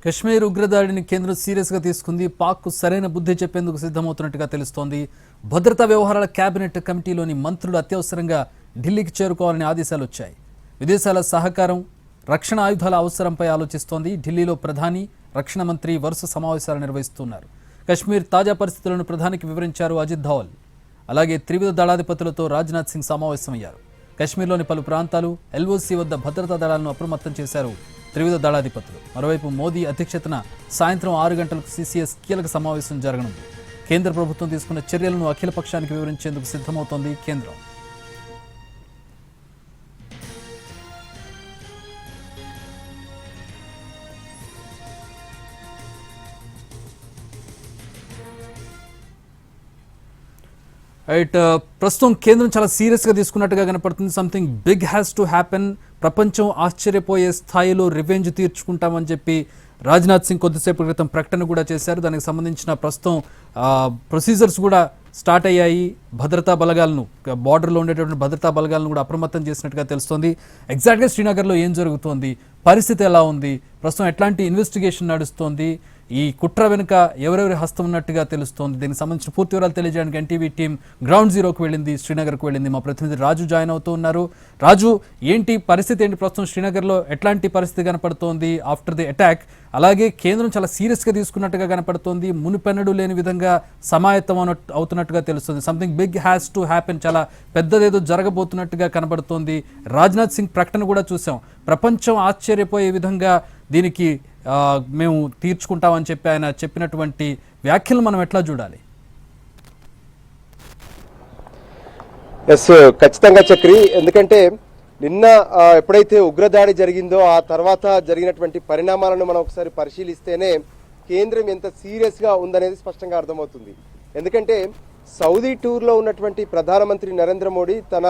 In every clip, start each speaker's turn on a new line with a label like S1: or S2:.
S1: కశ్మీర్ ఉగ్రదాడిని కేంద్రం సీరియస్గా తీసుకుంది. పాక్కు సరైన బుద్ధి చెప్పేందుకు సిద్ధమవుతున్నట్టుగా తెలుస్తోంది. భద్రతా వ్యవహారాల కేబినెట్ కమిటీలోని మంత్రులు అత్యవసరంగా ఢిల్లీకి చేరుకోవాలని ఆదేశాలు వచ్చాయి. విదేశాల సహకారం, రక్షణ ఆయుధాల అవసరంపై ఆలోచిస్తోంది. ఢిల్లీలో ప్రధాని, రక్షణ మంత్రి వరుస సమావేశాలు నిర్వహిస్తున్నారు. కశ్మీర్ తాజా పరిస్థితులను ప్రధానికి వివరించారు అజిత్ ధోవల్. అలాగే త్రివిధ దళాధిపతులతో రాజ్నాథ్ సింగ్ సమావేశమయ్యారు. కశ్మీర్లోని పలు ప్రాంతాలు, ఎల్ఓసి వద్ద భద్రతా దళాలను అప్రమత్తం చేశారు త్రివిధ దళాధిపతులు. మరోవైపు మోదీ అధ్యక్షతన సాయంత్రం 6 గంటలకు సిసిఎస్ కీలక సమావేశం జరగనుంది. కేంద్ర ప్రభుత్వం తీసుకున్న చర్యలను అఖిల పక్షానికి వివరించేందుకు సిద్ధమవుతోంది కేంద్రం. ప్రస్తుతం కేంద్రం చాలా సీరియస్గా తీసుకున్నట్టుగా కనపడుతుంది. Something big has to happen. ప్రపంచం ఆశ్చర్యపోయే స్థాయిలో రివెంజ్ తీర్చుకుంటామని చెప్పి రాజ్నాథ్ సింగ్ కొద్దిసేపు క్రితం ప్రకటన కూడా చేశారు. దానికి సంబంధించిన ప్రస్తుతం ప్రొసీజర్స్ కూడా స్టార్ట్ అయ్యాయి. భద్రతా బలగాలను, బార్డర్లో ఉండేటువంటి భద్రతా బలగాలను కూడా అప్రమత్తం చేసినట్టుగా తెలుస్తోంది. ఎగ్జాక్ట్గా శ్రీనగర్లో ఏం జరుగుతోంది, పరిస్థితి ఎలా ఉంది, ప్రస్తుతం ఎట్లాంటి ఇన్వెస్టిగేషన్ నడుస్తోంది, ఈ కుట్ర వెనుక ఎవరెవరి హస్తం ఉన్నట్టుగా తెలుస్తోంది, దీనికి సంబంధించిన పూర్తి వివరాలు తెలియజేయడానికి ఎన్టీవీ టీం గ్రౌండ్ జీరోకి వెళ్ళింది, శ్రీనగర్కు వెళ్ళింది. మా ప్రతినిధి రాజు జాయిన్ అవుతూ ఉన్నారు. రాజు, ఏంటి పరిస్థితి, ఏంటి ప్రస్తుతం శ్రీనగర్లో ఎట్లాంటి పరిస్థితి కనపడుతోంది ఆఫ్టర్ ది అటాక్? అలాగే కేంద్రం చాలా సీరియస్గా తీసుకున్నట్టుగా కనపడుతోంది. మునిపెన్నడూ లేని విధంగా సమాయత్తం అవుతున్నట్టుగా తెలుస్తుంది. Something big has to happen, చాలా పెద్దదేదో జరగబోతున్నట్టుగా కనబడుతోంది. రాజ్నాథ్ సింగ్ ప్రకటన కూడా చూసాం. ప్రపంచం ఆశ్చర్యపోయే విధంగా దీనికి మేము తీర్చుకుంటామని చెప్పి ఆయన చెప్పినటువంటి వ్యాఖ్యలు మనం ఎట్లా చూడాలి?
S2: ఎస్, ఖచ్చితంగా చక్రి. ఎందుకంటే నిన్న ఎప్పుడైతే ఉగ్రదాడి జరిగిందో ఆ తర్వాత జరిగినటువంటి పరిణామాలను మనం ఒకసారి పరిశీలిస్తేనే కేంద్రం ఎంత సీరియస్గా ఉందనేది స్పష్టంగా అర్థమవుతుంది. ఎందుకంటే సౌదీ టూర్లో ఉన్నటువంటి ప్రధానమంత్రి నరేంద్ర మోడీ తన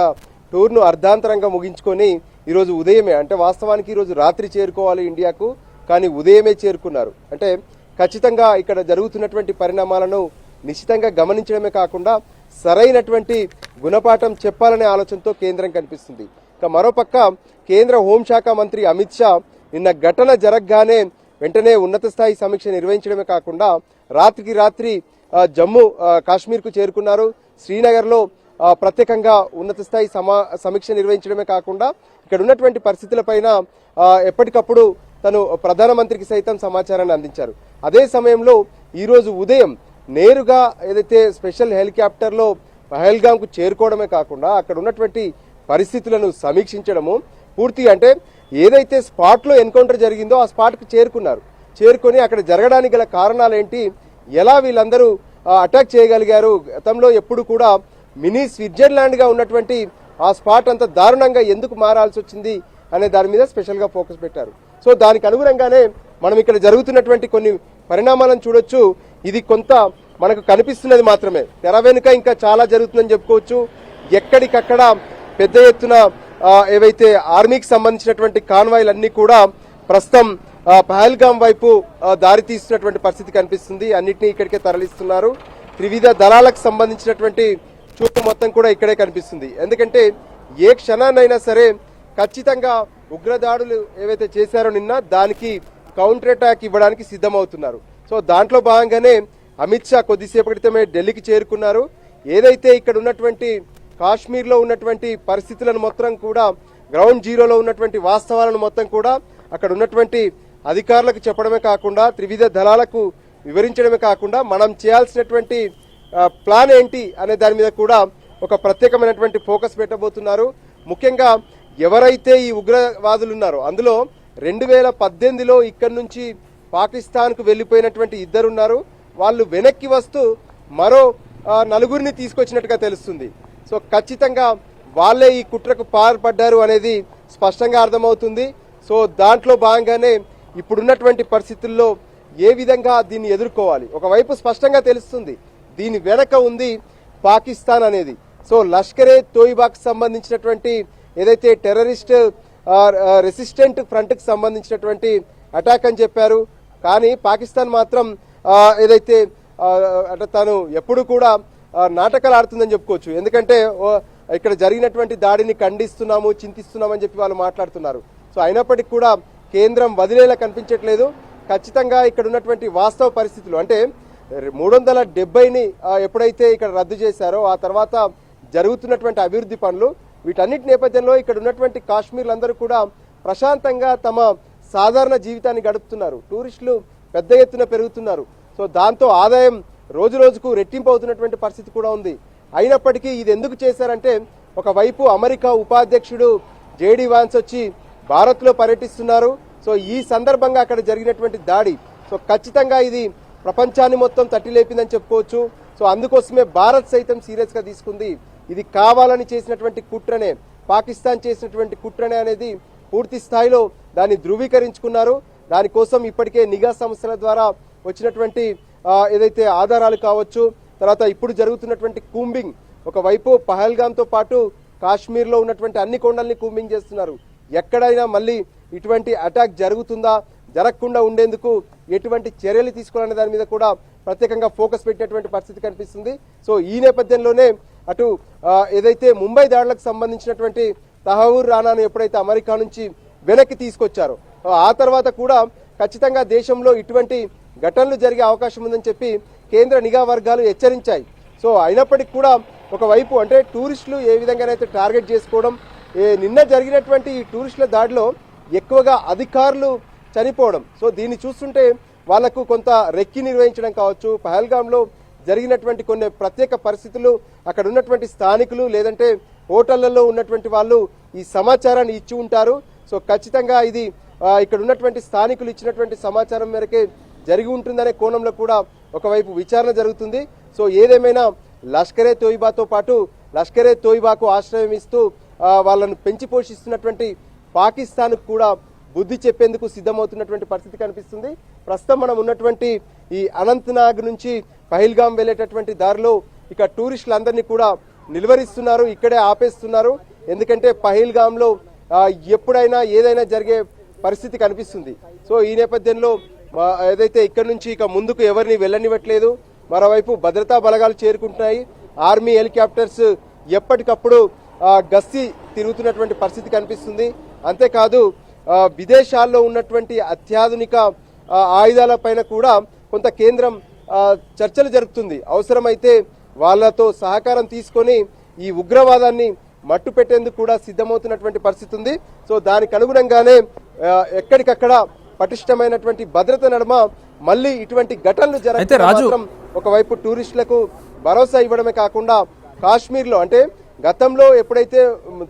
S2: టూర్ను అర్ధాంతరంగా ముగించుకొని ఈరోజు ఉదయమే, అంటే వాస్తవానికి ఈరోజు రాత్రి చేరుకోవాలి ఇండియాకు, కానీ ఉదయమే చేరుకున్నారు. అంటే ఖచ్చితంగా ఇక్కడ జరుగుతున్నటువంటి పరిణామాలను నిశ్చితంగా గమనించడమే కాకుండా సరైనటువంటి గుణపాఠం చెప్పాలనే ఆలోచనతో కేంద్రం కనిపిస్తుంది. ఇక మరోపక్క కేంద్ర హోంశాఖ మంత్రి అమిత్ షా నిన్న ఘటన జరగగానే వెంటనే ఉన్నత స్థాయి సమీక్ష నిర్వహించడమే కాకుండా రాత్రికి రాత్రి జమ్మూ కాశ్మీర్కు చేరుకున్నారు. శ్రీనగర్లో ప్రత్యేకంగా ఉన్నత స్థాయి సమీక్ష నిర్వహించడమే కాకుండా ఇక్కడ ఉన్నటువంటి పరిస్థితులపైన ఎప్పటికప్పుడు తను ప్రధానమంత్రికి సైతం సమాచారాన్ని అందించారు. అదే సమయంలో ఈరోజు ఉదయం నేరుగా ఏదైతే స్పెషల్ హెలికాప్టర్లో పహల్గామ్కు చేరుకోవడమే కాకుండా అక్కడ ఉన్నటువంటి పరిస్థితులను సమీక్షించడము పూర్తిగా, అంటే ఏదైతే స్పాట్లో ఎన్కౌంటర్ జరిగిందో ఆ స్పాట్కి చేరుకొని అక్కడ జరగడానికి గల కారణాలు ఏంటి, ఎలా వీళ్ళందరూ అటాక్ చేయగలిగారు, గతంలో ఎప్పుడు కూడా మినీ స్విట్జర్లాండ్గా ఉన్నటువంటి ఆ స్పాట్ అంత దారుణంగా ఎందుకు మారాల్సి వచ్చింది అనే దాని మీద స్పెషల్గా ఫోకస్ పెట్టారు. సో దానికి అనుగుణంగానే మనం ఇక్కడ జరుగుతున్నటువంటి కొన్ని పరిణామాలను చూడొచ్చు. ఇది కొంత మనకు కనిపిస్తున్నది మాత్రమే, తెర వెనుక ఇంకా చాలా జరుగుతుందని చెప్పుకోవచ్చు. ఎక్కడికక్కడ పెద్ద ఎత్తున ఏవైతే ఆర్మీకి సంబంధించినటువంటి కాన్వాయ్లన్నీ కూడా ప్రస్తుతం పహల్గామ్ వైపు దారి తీస్తున్నటువంటి పరిస్థితి కనిపిస్తుంది. అన్నిటినీ ఇక్కడికే తరలిస్తున్నారు. త్రివిధ దళాలకు సంబంధించినటువంటి చూపు మొత్తం కూడా ఇక్కడే కనిపిస్తుంది. ఎందుకంటే ఏ క్షణాన్నైనా సరే ఖచ్చితంగా ఉగ్రదాడులు ఏవైతే చేశారో నిన్న దానికి కౌంటర్ అటాక్ ఇవ్వడానికి సిద్ధమవుతున్నారు. సో దాంట్లో భాగంగానే అమిత్ షా కొద్దిసేపు క్రితమే ఢిల్లీకి చేరుకున్నారు. ఏదైతే ఇక్కడ ఉన్నటువంటి కాశ్మీర్లో ఉన్నటువంటి పరిస్థితులను మొత్తం కూడా, గ్రౌండ్ జీరోలో ఉన్నటువంటి వాస్తవాలను మొత్తం కూడా అక్కడ ఉన్నటువంటి అధికారులకు చెప్పడమే కాకుండా త్రివిధ దళాలకు వివరించడమే కాకుండా మనం చేయాల్సినటువంటి ప్లాన్ ఏంటి అనే దాని మీద కూడా ఒక ప్రత్యేకమైనటువంటి ఫోకస్ పెట్టబోతున్నారు. ముఖ్యంగా ఎవరైతే ఈ ఉగ్రవాదులు ఉన్నారో అందులో 2018లో ఇక్కడి నుంచి పాకిస్తాన్కు వెళ్ళిపోయినటువంటి ఇద్దరున్నారు. వాళ్ళు వెనక్కి వస్తూ మరో 4 తీసుకొచ్చినట్టుగా తెలుస్తుంది. సో ఖచ్చితంగా వాళ్ళే ఈ కుట్రకు పాల్పడ్డారు అనేది స్పష్టంగా అర్థమవుతుంది. సో దాంట్లో భాగంగానే ఇప్పుడున్నటువంటి పరిస్థితుల్లో ఏ విధంగా దీన్ని ఎదుర్కోవాలి, ఒకవైపు స్పష్టంగా తెలుస్తుంది దీని వెనక ఉంది పాకిస్తాన్ అనేది. సో లష్కరే తోయిబాకు సంబంధించినటువంటి ఏదైతే టెర్రరిస్ట్ రెసిస్టెంట్ ఫ్రంట్కి సంబంధించినటువంటి అటాక్ అని చెప్పారు. కానీ పాకిస్తాన్ మాత్రం ఏదైతే అంటే తను ఎప్పుడు కూడా నాటకాలు ఆడుతుందని చెప్పుకోవచ్చు. ఎందుకంటే ఇక్కడ జరిగినటువంటి దాడిని ఖండిస్తున్నాము, చింతిస్తున్నామని చెప్పి వాళ్ళు మాట్లాడుతున్నారు. సో అయినప్పటికీ కూడా కేంద్రం వదిలేలా కనిపించట్లేదు. ఖచ్చితంగా ఇక్కడ ఉన్నటువంటి వాస్తవ పరిస్థితులు అంటే 370ని ఎప్పుడైతే ఇక్కడ రద్దు చేశారో ఆ తర్వాత జరుగుతున్నటువంటి అభివృద్ధి పనులు వీటన్నిటి నేపథ్యంలో ఇక్కడ ఉన్నటువంటి కాశ్మీర్లందరూ కూడా ప్రశాంతంగా తమ సాధారణ జీవితాన్ని గడుపుతున్నారు. టూరిస్టులు పెద్ద ఎత్తున పెరుగుతున్నారు. సో దాంతో ఆదాయం రోజు రోజుకు రెట్టింపు అవుతున్నటువంటి పరిస్థితి కూడా ఉంది. అయినప్పటికీ ఇది ఎందుకు చేశారంటే ఒకవైపు అమెరికా ఉపాధ్యక్షుడు జేడీ వాన్స్ వచ్చి భారత్లో పర్యటిస్తున్నారు. సో ఈ సందర్భంగా అక్కడ జరిగినటువంటి దాడి సో ఖచ్చితంగా ఇది ప్రపంచాన్ని మొత్తం తట్టిలేపిందని చెప్పుకోవచ్చు. సో అందుకోసమే భారత్ సైతం సీరియస్గా తీసుకుంది. ఇది కావాలని చేసినటువంటి కుట్రనే, పాకిస్తాన్ చేసినటువంటి కుట్రనే అనేది పూర్తి స్థాయిలో దాన్ని ధృవీకరించుకున్నారు. దానికోసం ఇప్పటికే నిఘా సంస్థల ద్వారా వచ్చినటువంటి ఏదైతే ఆధారాలు కావచ్చు, తర్వాత ఇప్పుడు జరుగుతున్నటువంటి కూంబింగ్, ఒకవైపు పహల్గామ్తో పాటు కాశ్మీర్లో ఉన్నటువంటి అన్ని కొండల్ని కూంబింగ్ చేస్తున్నారు. ఎక్కడైనా మళ్ళీ ఇటువంటి అటాక్ జరుగుతుందా, జరగకుండా ఉండేందుకు ఎటువంటి చర్యలు తీసుకోవాలనే దాని మీద కూడా ప్రత్యేకంగా ఫోకస్ పెట్టినటువంటి పరిస్థితి కనిపిస్తుంది. సో ఈ నేపథ్యంలోనే అటు ఏదైతే ముంబై దాడులకు సంబంధించినటువంటి తహవూర్ రానాను ఎప్పుడైతే అమెరికా నుంచి వెనక్కి తీసుకొచ్చారో ఆ తర్వాత కూడా ఖచ్చితంగా దేశంలో ఇటువంటి ఘటనలు జరిగే అవకాశం ఉందని చెప్పి కేంద్ర నిఘా వర్గాలు హెచ్చరించాయి. సో అయినప్పటికీ కూడా ఒకవైపు అంటే టూరిస్టులు ఏ విధంగానైతే టార్గెట్ చేసుకోవడం, నిన్న జరిగినటువంటి ఈ టూరిస్టుల దాడిలో ఎక్కువగా అధికారులు చనిపోవడం, సో దీన్ని చూస్తుంటే వాళ్లకు కొంత రెక్కి నిర్వహించడం కావచ్చు, పహల్గామ్లో జరిగినటువంటి కొన్ని ప్రత్యేక పరిస్థితులు అక్కడ ఉన్నటువంటి స్థానికులు లేదంటే హోటళ్లలో ఉన్నటువంటి వాళ్ళు ఈ సమాచారాన్ని ఇచ్చి ఉంటారు. సో ఖచ్చితంగా ఇది ఇక్కడ ఉన్నటువంటి స్థానికులు ఇచ్చినటువంటి సమాచారం మేరకే జరిగి ఉంటుందనే కోణంలో కూడా ఒకవైపు విచారణ జరుగుతుంది. సో ఏదేమైనా లష్కరే తోయిబాతో పాటు లష్కరే తోయిబాకు ఆశ్రయం ఇస్తూ వాళ్ళను పెంచి పోషిస్తున్నటువంటి పాకిస్తాన్కు కూడా బుద్ధి చెప్పేందుకు సిద్ధమవుతున్నటువంటి పరిస్థితి కనిపిస్తుంది. ప్రస్తుతం మనం ఉన్నటువంటి ఈ అనంతనాగ్ నుంచి పహల్గామ్ వెళ్ళేటటువంటి దారిలో ఇక టూరిస్టులందరినీ కూడా నిలువరిస్తున్నారు, ఇక్కడే ఆపేస్తున్నారు. ఎందుకంటే పహల్గామ్లో ఎప్పుడైనా ఏదైనా జరిగే పరిస్థితి కనిపిస్తుంది. సో ఈ నేపథ్యంలో ఏదైతే ఇక్కడ నుంచి ఇక ముందుకు ఎవరిని వెళ్ళనివ్వట్లేదు. మరోవైపు భద్రతా బలగాలు చేరుకుంటున్నాయి. ఆర్మీ హెలికాప్టర్స్ ఎప్పటికప్పుడు గస్తీ తిరుగుతున్నటువంటి పరిస్థితి కనిపిస్తుంది. అంతేకాదు విదేశాల్లో ఉన్నటువంటి అత్యాధునిక ఆయుధాల పైన కూడా కొంత కేంద్రం చర్చలు జరుపుతుంది. అవసరమైతే వాళ్ళతో సహకారం తీసుకొని ఈ ఉగ్రవాదాన్ని మట్టు పెట్టేందుకు కూడా సిద్ధమవుతున్నటువంటి పరిస్థితి ఉంది. సో దానికి అనుగుణంగానే ఎక్కడికక్కడ పటిష్టమైనటువంటి భద్రత నడుమ మళ్ళీ ఇటువంటి ఘటనలు జరిగితే మాత్రం ఒకవైపు టూరిస్టులకు భరోసా ఇవ్వడమే కాకుండా కాశ్మీర్లో అంటే గతంలో ఎప్పుడైతే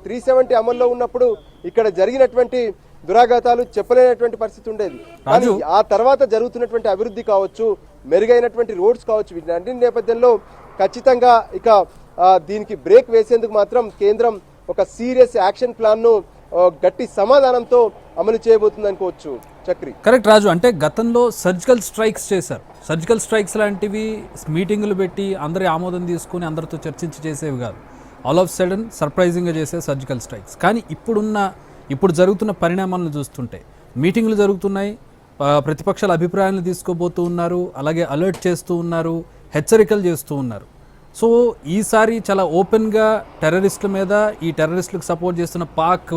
S2: 370 అమల్లో ఉన్నప్పుడు ఇక్కడ జరిగినటువంటి దురాఘాతాలు చెప్పలేనటువంటి పరిస్థితి ఉండేది. కానీ ఆ తర్వాత జరుగుతున్నటువంటి అభివృద్ధి కావచ్చు, మెరుగైనటువంటి రోడ్స్ కావచ్చు, వీటి నేపథ్యంలో ఖచ్చితంగా ఇక దీనికి బ్రేక్ వేసేందుకు మాత్రం కేంద్రం ఒక సీరియస్ యాక్షన్ ప్లాన్ ను గట్టి సమాధానంతో అమలు చేయబోతుంది అనుకోవచ్చు. చక్రి
S1: కరెక్ట్ రాజు, అంటే గతంలో సర్జికల్ స్ట్రైక్స్ చేశారు. సర్జికల్ స్ట్రైక్స్ లాంటివి మీటింగులు పెట్టి అందరి ఆమోదం తీసుకుని అందరితో చర్చించి చేసేవి కాదు. ఆల్ ఆఫ్ సడన్ సర్ప్రైజింగ్గా చేసే సర్జికల్ స్ట్రైక్స్. కానీ ఇప్పుడు జరుగుతున్న పరిణామాలను చూస్తుంటే మీటింగ్లు జరుగుతున్నాయి, ప్రతిపక్షాల అభిప్రాయాలను తీసుకోబోతూ ఉన్నారు, అలాగే అలర్ట్ చేస్తూ ఉన్నారు, హెచ్చరికలు చేస్తూ ఉన్నారు. సో ఈసారి చాలా ఓపెన్గా టెర్రరిస్టుల మీద, ఈ టెర్రరిస్టులకు సపోర్ట్ చేస్తున్న పాక్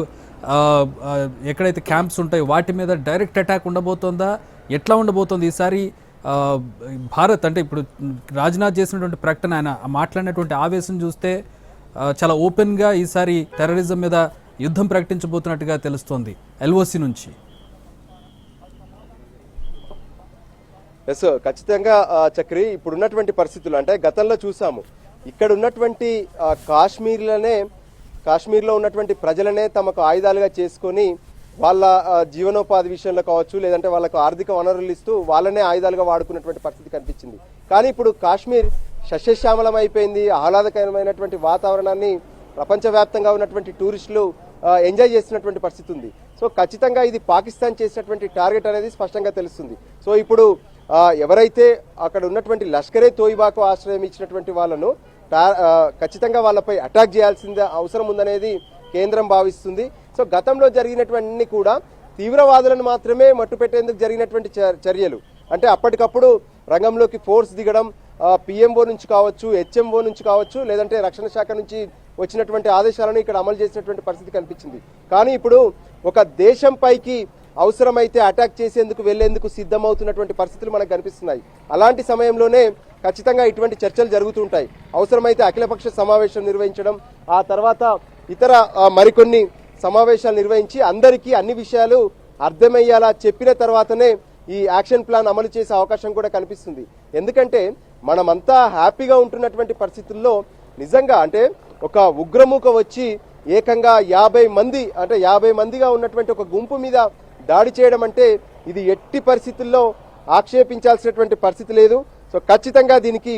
S1: ఎక్కడైతే క్యాంప్స్ ఉంటాయో వాటి మీద డైరెక్ట్ అటాక్ ఉండబోతోందా, ఎట్లా ఉండబోతోంది ఈసారి? భారత్ అంటే ఇప్పుడు రాజ్నాథ్ చేసినటువంటి ప్రకటన, ఆయన మాట్లాడినటువంటి ఆవేశం చూస్తే చాలా ఓపెన్గా ఈసారి టెర్రరిజం మీద యుద్ధం ప్రకటించబోతున్నట్టుగా తెలుస్తోంది ఎల్ఓసి నుంచి.
S2: ఎస్, ఖచ్చితంగా చక్రి, ఇప్పుడు ఉన్నటువంటి పరిస్థితులు అంటే గతంలో చూసాము, ఇక్కడ ఉన్నటువంటి కాశ్మీర్లో ఉన్నటువంటి ప్రజలనే తమకు ఆయుధాలుగా చేసుకొని వాళ్ళ జీవనోపాధి విషయంలో కావచ్చు, లేదంటే వాళ్ళకు ఆర్థిక వనరులు ఇస్తూ వాళ్ళనే ఆయుధాలుగా వాడుకున్నటువంటి పరిస్థితి కనిపించింది. కానీ ఇప్పుడు కాశ్మీర్ సస్యశ్యామలం అయిపోయింది. ఆహ్లాదకరమైనటువంటి వాతావరణాన్ని ప్రపంచవ్యాప్తంగా ఉన్నటువంటి టూరిస్టులు ఎంజాయ్ చేస్తున్నటువంటి పరిస్థితి ఉంది. సో ఖచ్చితంగా ఇది పాకిస్తాన్ చేసినటువంటి టార్గెట్ అనేది స్పష్టంగా తెలుస్తుంది. సో ఇప్పుడు ఎవరైతే అక్కడ ఉన్నటువంటి లష్కరే తోయిబాకు ఆశ్రయం ఇచ్చినటువంటి వాళ్ళను ఖచ్చితంగా వాళ్ళపై అటాక్ చేయాల్సిందే అవసరం ఉందనేది కేంద్రం భావిస్తుంది. సో గతంలో జరిగినటువంటి కూడా తీవ్రవాదులను మాత్రమే మట్టుపెట్టేందుకు జరిగినటువంటి చర్యలు, అంటే అప్పటికప్పుడు రంగంలోకి ఫోర్స్ దిగడం, పిఎంఓ నుంచి కావచ్చు, హెచ్ఎంఓ నుంచి కావచ్చు, లేదంటే రక్షణ శాఖ నుంచి వచ్చినటువంటి ఆదేశాలను ఇక్కడ అమలు చేసినటువంటి పరిస్థితి కనిపించింది. కానీ ఇప్పుడు ఒక దేశం పైకి అవసరమైతే అటాక్ చేసేందుకు వెళ్లేందుకు సిద్ధమవుతున్నటువంటి పరిస్థితులు మనకు కనిపిస్తున్నాయి. అలాంటి సమయంలోనే ఖచ్చితంగా ఇటువంటి చర్చలు జరుగుతూ ఉంటాయి. అవసరమైతే అఖిలపక్ష సమావేశం నిర్వహించడం, ఆ తర్వాత ఇతర మరికొన్ని సమావేశాలు నిర్వహించి అందరికీ అన్ని విషయాలు అర్థమయ్యేలా చెప్పిన తర్వాతనే ఈ యాక్షన్ ప్లాన్ అమలు చేసే అవకాశం కూడా కనిపిస్తుంది. ఎందుకంటే మనమంతా హ్యాపీగా ఉంటున్నటువంటి పరిస్థితుల్లో నిజంగా అంటే ఒక ఉగ్రమూక వచ్చి ఏకంగా 50 మందిగా ఉన్నటువంటి ఒక గుంపు మీద దాడి చేయడం అంటే ఇది ఎట్టి పరిస్థితుల్లో ఆక్షేపించాల్సినటువంటి పరిస్థితి లేదు. సో ఖచ్చితంగా దీనికి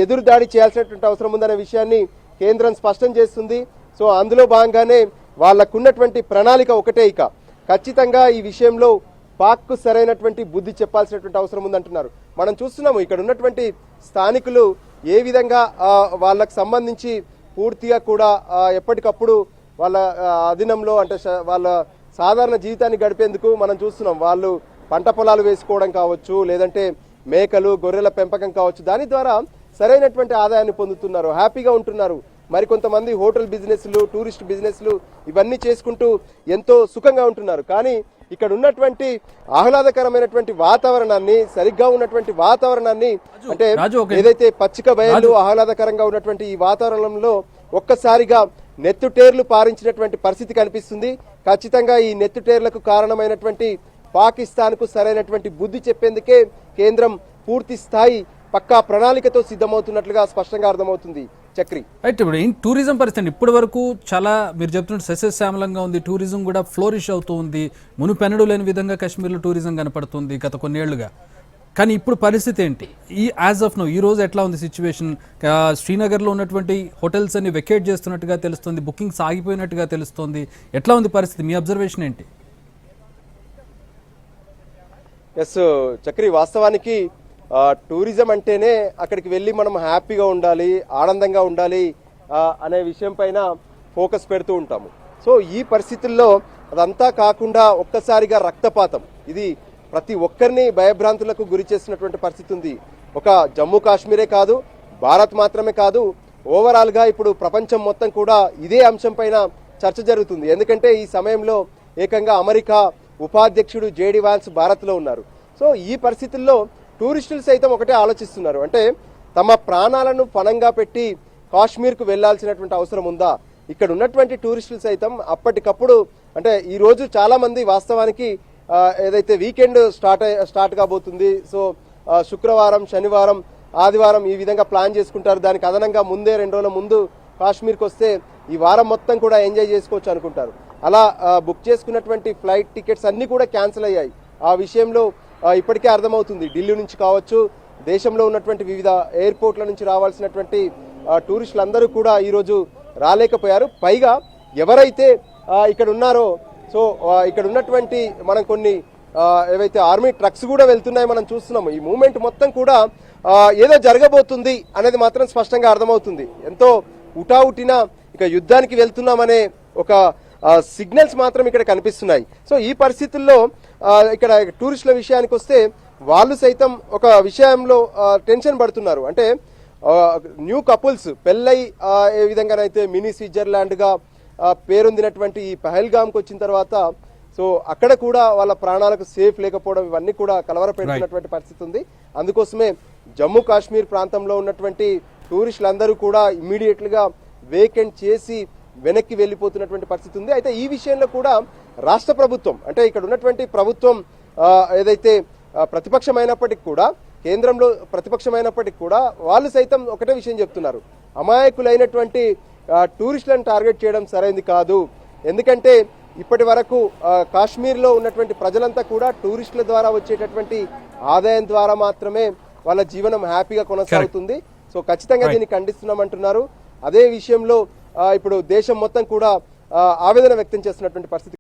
S2: ఎదురు దాడి చేయాల్సినటువంటి అవసరం ఉందనే విషయాన్ని కేంద్రం స్పష్టం చేస్తుంది. సో అందులో భాగంగానే వాళ్ళకున్నటువంటి ప్రణాళిక ఒకటే, ఇక ఖచ్చితంగా ఈ విషయంలో పాక్కు సరైనటువంటి బుద్ధి చెప్పాల్సినటువంటి అవసరం ఉందంటున్నారు. మనం చూస్తున్నాము ఇక్కడ ఉన్నటువంటి స్థానికులు ఏ విధంగా వాళ్ళకు సంబంధించి పూర్తిగా కూడా ఎప్పటికప్పుడు వాళ్ళ అధీనంలో అంటే వాళ్ళ సాధారణ జీవితాన్ని గడిపేందుకు మనం చూస్తున్నాం. వాళ్ళు పంట పొలాలు వేసుకోవడం కావచ్చు, లేదంటే మేకలు గొర్రెల పెంపకం కావచ్చు, దాని ద్వారా సరైనటువంటి ఆదాయాన్ని పొందుతున్నారు, హ్యాపీగా ఉంటున్నారు. మరికొంతమంది హోటల్ బిజినెస్లు, టూరిస్ట్ బిజినెస్లు ఇవన్నీ చేసుకుంటూ ఎంతో సుఖంగా ఉంటున్నారు. కానీ ఇక్కడ ఉన్నటువంటి ఆహ్లాదకరమైనటువంటి వాతావరణాన్ని, సరిగ్గా ఉన్నటువంటి వాతావరణాన్ని అంటే ఏదైతే పచ్చిక బయలు ఆహ్లాదకరంగా ఉన్నటువంటి ఈ వాతావరణంలో ఒక్కసారిగా నెత్తుటేర్లు పారించినటువంటి పరిస్థితి కనిపిస్తుంది. ఖచ్చితంగా ఈ నెత్తుటేర్లకు కారణమైనటువంటి పాకిస్తాన్కు సరైనటువంటి బుద్ధి చెప్పేందుకే కేంద్రం పూర్తి స్థాయి పక్కా ప్రణాళికతో సిద్ధమవుతున్నట్లుగా స్పష్టంగా అర్థమవుతుంది. చక్రి
S1: రైట్. ఇప్పుడు టూరిజం పరిస్థితి ఇప్పటి వరకు చాలా మీరు చెప్తున్నట్టు సస్యశ్యామలంగా ఉంది, టూరిజం కూడా ఫ్లోరిష్ అవుతూ ఉంది, మునుపెన్నడూ లేని విధంగా కాశ్మీర్లో టూరిజం కనపడుతుంది గత కొన్నేళ్లుగా. కానీ ఇప్పుడు పరిస్థితి ఏంటి? యాజ్ ఆఫ్ నో ఈ రోజు ఎట్లా ఉంది సిచ్యువేషన్? శ్రీనగర్లో ఉన్నటువంటి హోటల్స్ అన్ని వెకేట్ చేస్తున్నట్టుగా తెలుస్తుంది, బుకింగ్స్ ఆగిపోయినట్టుగా తెలుస్తుంది. ఎట్లా ఉంది పరిస్థితి? మీ అబ్జర్వేషన్ ఏంటి?
S2: ఎస్ చక్రి, వాస్తవానికి టూరిజం అంటేనే అక్కడికి వెళ్ళి మనం హ్యాపీగా ఉండాలి, ఆనందంగా ఉండాలి అనే విషయం పైన ఫోకస్ పెడుతూ ఉంటాము. సో ఈ పరిస్థితుల్లో అదంతా కాకుండా ఒక్కసారిగా రక్తపాతం, ఇది ప్రతి ఒక్కరిని భయభ్రాంతులకు గురి చేసినటువంటి పరిస్థితి ఉంది. ఒక జమ్మూ కాశ్మీరే కాదు, భారత్ మాత్రమే కాదు, ఓవరాల్గా ఇప్పుడు ప్రపంచం మొత్తం కూడా ఇదే అంశం పైన చర్చ జరుగుతుంది. ఎందుకంటే ఈ సమయంలో ఏకంగా అమెరికా ఉపాధ్యక్షుడు జేడీ వాన్స్ భారత్లో ఉన్నారు. సో ఈ పరిస్థితుల్లో టూరిస్టులు సైతం ఒకటే ఆలోచిస్తున్నారు, అంటే తమ ప్రాణాలను పణంగా పెట్టి కాశ్మీర్కు వెళ్లాల్సినటువంటి అవసరం ఉందా? ఇక్కడ ఉన్నటువంటి టూరిస్టులు సైతం అప్పటికప్పుడు అంటే ఈ రోజు చాలా మంది వాస్తవానికి ఏదైతే వీకెండ్ స్టార్ట్ కాబోతుంది, సో శుక్రవారం, శనివారం, ఆదివారం ఈ విధంగా ప్లాన్ చేసుకుంటారు. దానికి అదనంగా ముందే 2 రోజుల ముందు కాశ్మీర్కి వస్తే ఈ వారం మొత్తం కూడా ఎంజాయ్ చేసుకోవచ్చు అనుకుంటారు. అలా బుక్ చేసుకున్నటువంటి ఫ్లైట్ టికెట్స్ అన్ని కూడా క్యాన్సిల్ అయ్యాయి. ఆ విషయంలో ఇప్పటికే అర్థమవుతుంది. ఢిల్లీ నుంచి కావచ్చు, దేశంలో ఉన్నటువంటి వివిధ ఎయిర్పోర్ట్ల నుంచి రావాల్సినటువంటి టూరిస్టులందరూ కూడా ఈరోజు రాలేకపోయారు. పైగా ఎవరైతే ఇక్కడ ఉన్నారో, సో ఇక్కడ ఉన్నటువంటి మనం కొన్ని ఏవైతే ఆర్మీ ట్రక్స్ కూడా వెళ్తున్నాయో మనం చూస్తున్నాము. ఈ మూమెంట్ మొత్తం కూడా ఏదో జరగబోతుంది అనేది మాత్రం స్పష్టంగా అర్థమవుతుంది. ఎంతో ఉటావుటిన ఇక యుద్ధానికి వెళ్తున్నామనే ఒక సిగ్నల్స్ మాత్రం ఇక్కడ కనిపిస్తున్నాయి. సో ఈ పరిస్థితుల్లో ఇక్కడ టూరిస్టుల విషయానికి వస్తే వాళ్ళు సైతం ఒక విషయంలో టెన్షన్ పడుతున్నారు. అంటే న్యూ కపుల్స్ పెళ్ళై ఏ విధంగానైతే మినీ స్విట్జర్లాండ్గా పేరొందినటువంటి ఈ పహల్గామ్కి వచ్చిన తర్వాత సో అక్కడ కూడా వాళ్ళ ప్రాణాలకు సేఫ్ లేకపోవడం, ఇవన్నీ కూడా కలవరపెడుతున్నటువంటి పరిస్థితి ఉంది. అందుకోసమే జమ్మూ కాశ్మీర్ ప్రాంతంలో ఉన్నటువంటి టూరిస్టులందరూ కూడా ఇమ్మీడియట్లుగా వేకెంట్ చేసి వెనక్కి వెళ్ళిపోతున్నటువంటి పరిస్థితి ఉంది. అయితే ఈ విషయంలో కూడా రాష్ట్ర ప్రభుత్వం అంటే ఇక్కడ ఉన్నటువంటి ప్రభుత్వం ఏదైతే ప్రతిపక్షమైనప్పటికీ కూడా, కేంద్రంలో ప్రతిపక్షమైనప్పటికీ కూడా వాళ్ళు సైతం ఒకటే విషయం చెప్తున్నారు, అమాయకులైనటువంటి టూరిస్టులను టార్గెట్ చేయడం సరైనది కాదు. ఎందుకంటే ఇప్పటి వరకు కాశ్మీర్లో ఉన్నటువంటి ప్రజలంతా కూడా టూరిస్టుల ద్వారా వచ్చేటటువంటి ఆదాయం ద్వారా మాత్రమే వాళ్ళ జీవనం హ్యాపీగా కొనసాగుతుంది. సో ఖచ్చితంగా దీన్ని ఖండిస్తున్నామంటున్నారు. అదే విషయంలో ఇప్పుడు దేశం మొత్తం కూడా ఆవేదన వ్యక్తం చేస్తున్నటువంటి పరిస్థితి